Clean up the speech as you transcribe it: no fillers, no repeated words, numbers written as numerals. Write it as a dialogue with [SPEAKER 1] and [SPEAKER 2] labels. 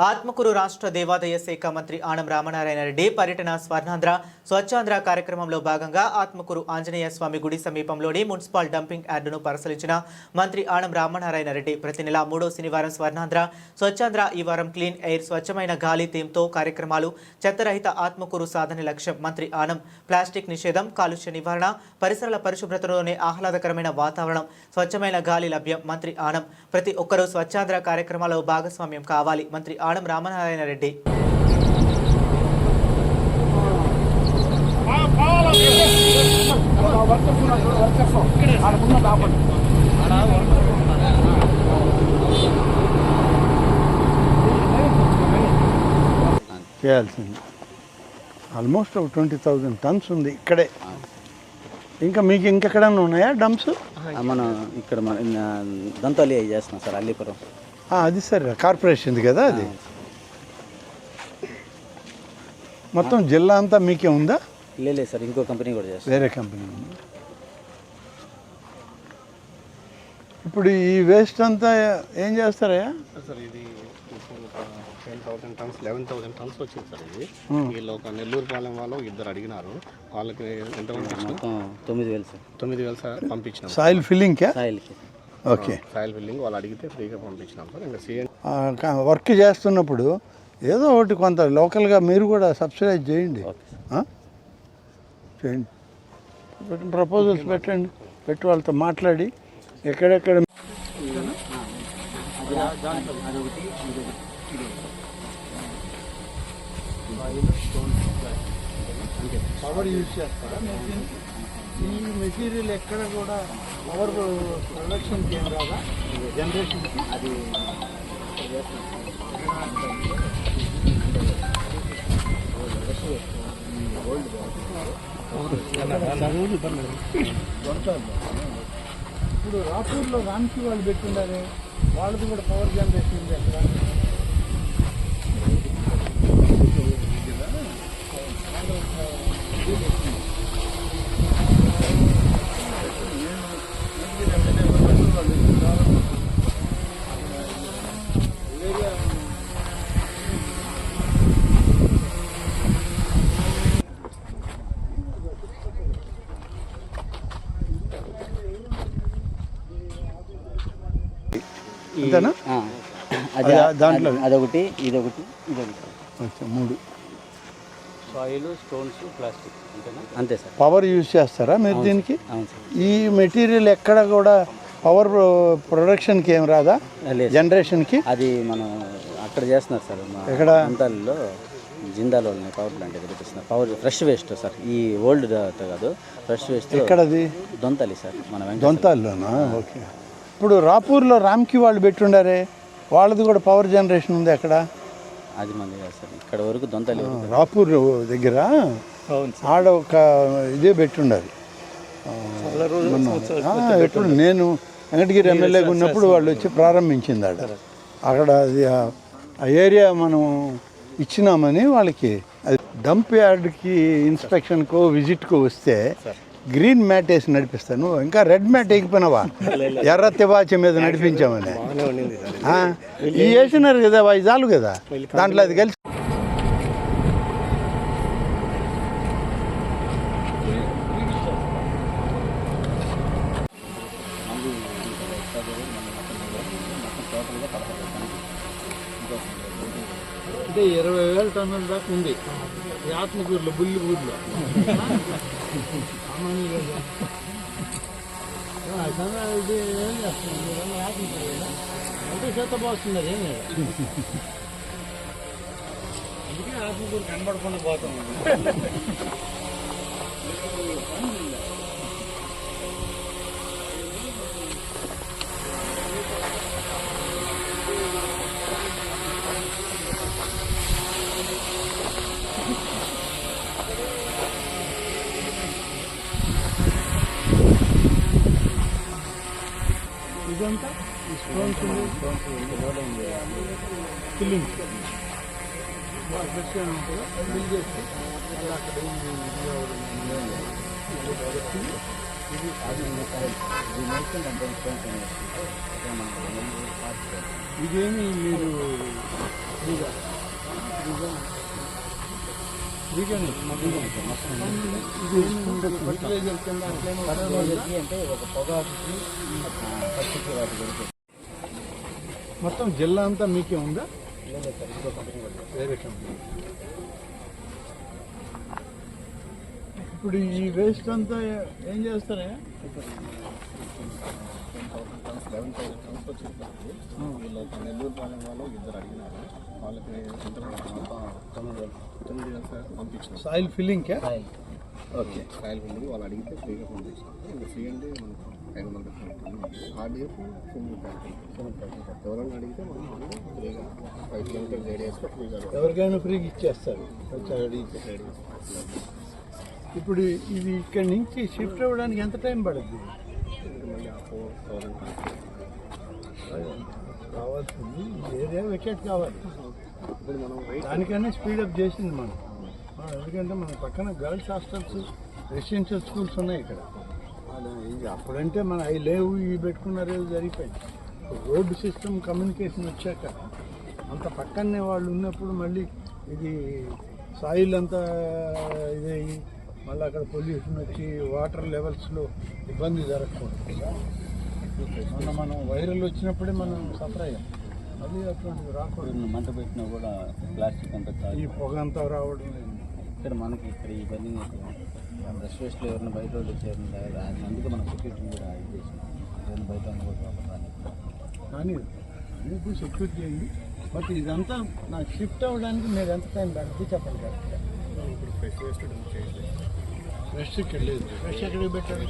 [SPEAKER 1] ఆత్మకూరు రాష్ట్ర దేవాదాయ శాఖ మంత్రి ఆనం రామనారాయణ రెడ్డి పర్యటన స్వర్ణాంధ్ర స్వచ్ఛాంధ్ర కార్యక్రమంలో భాగంగా ఆత్మకూరు ఆంజనేయ స్వామి గుడి సమీపంలోని మున్సిపల్ డంపింగ్ యార్డును పరిశీలించిన మంత్రి ఆనం రామనారాయణ రెడ్డి ప్రతి నెల 3వ శనివారం స్వర్ణాంధ్ర స్వచ్ఛాంధ్ర ఈ వారం క్లీన్ ఎయిర్ స్వచ్ఛమైన గాలి థీమ్తో కార్యక్రమాలు చెత్తరహిత ఆత్మకూరు సాధన లక్ష్యం మంత్రి ఆనం ప్లాస్టిక్ నిషేధం కాలుష్య నివారణ పరిసరాల పరిశుభ్రతలోనే ఆహ్లాదకరమైన వాతావరణం స్వచ్ఛమైన గాలి లభ్యం మంత్రి ఆనం ప్రతి ఒక్కరూ స్వచ్ఛాంధ్ర కార్యక్రమాల్లో భాగస్వామ్యం కావాలి మంత్రి ఆనం రామనారాయణ రెడ్డి
[SPEAKER 2] చేయాల్సింది ఆల్మోస్ట్ 20,000 టన్స్ ఉంది ఇక్కడే. ఇంకా మీకు ఇంకెక్కడన్నా ఉన్నాయా డంప్స్?
[SPEAKER 3] మనం ఇక్కడ మన దంతాలి చేస్తున్నాం సార్, అల్లీపురం.
[SPEAKER 2] అది సరే, కార్పొరేషన్ది కదా అది. మొత్తం జిల్లా అంతా మీకే ఉందా?
[SPEAKER 3] లేదు సార్, ఇంకో కంపెనీ కూడా చేస్తాం.
[SPEAKER 2] వేరే కంపెనీ ఉంది. ఇప్పుడు ఈ వేస్ట్ అంతా ఏం చేస్తారా
[SPEAKER 4] సార్? ఇది 10,000 టన్స్ 11,000 టన్స్ వచ్చింది సార్. ఇది వీళ్ళు ఒక నెల్లూరు పాలెం వాళ్ళు ఇద్దరు అడిగినారు, వాళ్ళకి ఎంత పంపించారు?
[SPEAKER 3] 9,000 సార్.
[SPEAKER 4] 9,000 సార్ పంపించినాం.
[SPEAKER 2] సాయిల్ ఫిల్లింగ్కా?
[SPEAKER 3] సాయిల్కి.
[SPEAKER 2] ఓకే,
[SPEAKER 4] సాయిల్ ఫిల్లింగ్ వాళ్ళు అడిగితే ఫ్రీగా పంపించినాం సార్. ఇంకా సీఎం
[SPEAKER 2] వర్క్ చేస్తున్నప్పుడు ఏదో ఒకటి కొంత లోకల్గా మీరు కూడా సబ్సిడైజ్ చేయండి. చేయండి, ప్రపోజల్స్ పెట్టండి, పెట్టి వాళ్ళతో మాట్లాడి ఎక్కడెక్కడ పవర్ యూజ్ చేస్తారా? ఈ మెటీరియల్ ఎక్కడ కూడా పవర్ ప్రొడక్షన్కి ఏం రాదా? జనరేషన్కి అది ఇప్పుడు రాపూర్లో రామ్కి వాళ్ళు పెట్టుండారే, వాళ్ళది కూడా పవర్ జనరేషన్ ఉంది అక్కడ. దాంట్లో
[SPEAKER 3] అదొకటి, ఇదొకటి, ఇదొకటి.
[SPEAKER 2] 3
[SPEAKER 3] సాయిల్, స్టోన్స్, ప్లాస్టిక్, అంతే సార్.
[SPEAKER 2] పవర్ యూజ్ చేస్తారా మీరు దీనికి?
[SPEAKER 3] అవును సార్.
[SPEAKER 2] ఈ మెటీరియల్ ఎక్కడ కూడా పవర్ ప్రొడక్షన్కి ఏం రాదా? జనరేషన్కి
[SPEAKER 3] అది మనం అక్కడ చేస్తున్నారు సార్,
[SPEAKER 2] ఎక్కడ?
[SPEAKER 3] దంతాలలో జిందాలో పవర్ ప్లాంట్ పెట్టిస్తున్నారు. పవర్ ఫ్రెష్ వేస్ట్ సార్, ఈ ఓల్డ్ కాదు, ఫ్రెష్ వేస్ట్.
[SPEAKER 2] ఎక్కడది?
[SPEAKER 3] దొంతాలి సార్, మన
[SPEAKER 2] దొంతాల్లోనా? ఓకే. ఇప్పుడు రాపూర్లో రామ్కి వాళ్ళు పెట్టుండారే, వాళ్ళది కూడా పవర్ జనరేషన్ ఉంది అక్కడ?
[SPEAKER 3] అది మంది కాదు సార్, ఇక్కడ వరకు దొంతాలి.
[SPEAKER 2] రాపూర్ దగ్గర ఆడ ఒక ఇదే పెట్టుండాలి. ఎప్పుడు నేను వెంకటగిరి ఎమ్మెల్యేగా ఉన్నప్పుడు వాళ్ళు వచ్చి ప్రారంభించింది అక్కడ. అది ఆ ఏరియా మనం ఇచ్చినామని వాళ్ళకి. అది డంప్ యార్డ్కి ఇన్స్పెక్షన్కో విజిట్కో వస్తే గ్రీన్ మ్యాట్ వేసి నడిపిస్తాను, ఇంకా రెడ్ మ్యాట్ వేయకపోయినావా? ఎర్ర తివాచి మీద నడిపించామని. ఈ వేసినారు కదా, అవి చాలు కదా, దాంట్లో అది కలిసి.
[SPEAKER 5] అంటే 20,000 టన్నుల దాకా ఉంది ఈ ఆత్మకూరులో, బుల్లిపూర్లో. ఇది ఏం చేస్తుంది అంటే చేత పోతుంది, అది ఏం లేదు. అందుకే ఆత్మకూరు కనబడకుండా పోతాం. ఇదంతా స్టోన్స్ ఫిల్లింగ్ ఫిల్ చేస్తే అక్కడ ఇదేమి మీరు
[SPEAKER 2] మొత్తం జిల్లా అంతా మీకే ఉందా? వేరే కంపెనీ. ఇప్పుడు ఈ వేస్ట్ అంతా ఏం చేస్తారా?
[SPEAKER 4] 11,000 టన్స్ వచ్చింది సార్ ఇది. వీళ్ళు ఒక నెల్లూరు పాలెం వాళ్ళు ఇద్దరు అడిగినారు. వాళ్ళకి పంపించిన
[SPEAKER 2] soil filling
[SPEAKER 3] okay.
[SPEAKER 4] Soil building వాళ్ళు అడిగితే ఫ్రీగా పంపించారు. ఇంకా ఫ్రీ అంటే మనకు 500 RDF సిమెంట్ ప్యాకెట్. ఎవరైనా అడిగితే మనం ఫ్రీగా 5 కిలోమీటర్ రేడియస్లో ఫ్రీగా
[SPEAKER 2] ఎవరికైనా ఫ్రీగా ఇచ్చేస్తారు వచ్చి అడిగితే. ఇప్పుడు ఇది ఇక్కడి నుంచి షిఫ్ట్ అవ్వడానికి ఎంత టైం పడుతుంది?
[SPEAKER 4] మళ్ళీ 4,000
[SPEAKER 2] కావాల్సింది ఈ ఏరియా వెకేట్ కావాలి.
[SPEAKER 4] ఇప్పుడు మనం రైట్
[SPEAKER 2] దానికన్నా స్పీడప్ చేసింది మనం. ఎందుకంటే మన పక్కన గర్ల్స్ హాస్టల్స్, రెసిడెన్షియల్ స్కూల్స్ ఉన్నాయి ఇక్కడ. ఇది అప్పుడంటే మన అవి లేవు, ఇవి పెట్టుకున్నారు, జరిగిపోయింది. రోడ్డు సిస్టమ్ కమ్యూనికేషన్ వచ్చాక అంత పక్కనే వాళ్ళు ఉన్నప్పుడు మళ్ళీ ఇది సాయిల్ అంతా ఇదయ్యి మళ్ళీ అక్కడ పొల్యూషన్ వచ్చి వాటర్ లెవెల్స్లో ఇబ్బంది జరగకూడదు. మనం వైరల్ వచ్చినప్పుడే మనం సఫర్ అయ్యాం. అది అటువంటిది రాకూడదు.
[SPEAKER 3] మంట పెట్టినా కూడా ప్లాస్టిక్ అంతా
[SPEAKER 2] ఈ పొగ అంతా రావడం లేదు.
[SPEAKER 3] ఇక్కడ మనకి ఇక్కడ ఈ బండి బ్రష్ వేస్ట్లో ఎవరైనా బయట వాళ్ళు వచ్చారు, అందుకే మనం సెక్యూరిటీ కూడా ఇది చేసాం. ఎవరైనా బయట
[SPEAKER 2] కానీ మీకు సెక్యూరిటీ చేయండి. బట్ ఇదంతా నాకు షిఫ్ట్ అవ్వడానికి మీరు ఎంత టైం పడుతుంది చెప్పండి కరెక్ట్గా.
[SPEAKER 4] ఇప్పుడు ఫ్రెష్ వేస్ట్ చేయాలి.
[SPEAKER 2] ఫ్రెష్ ఇక్కడ లేదు. ఫ్రెష్ ఎక్కడికి పెట్టారు?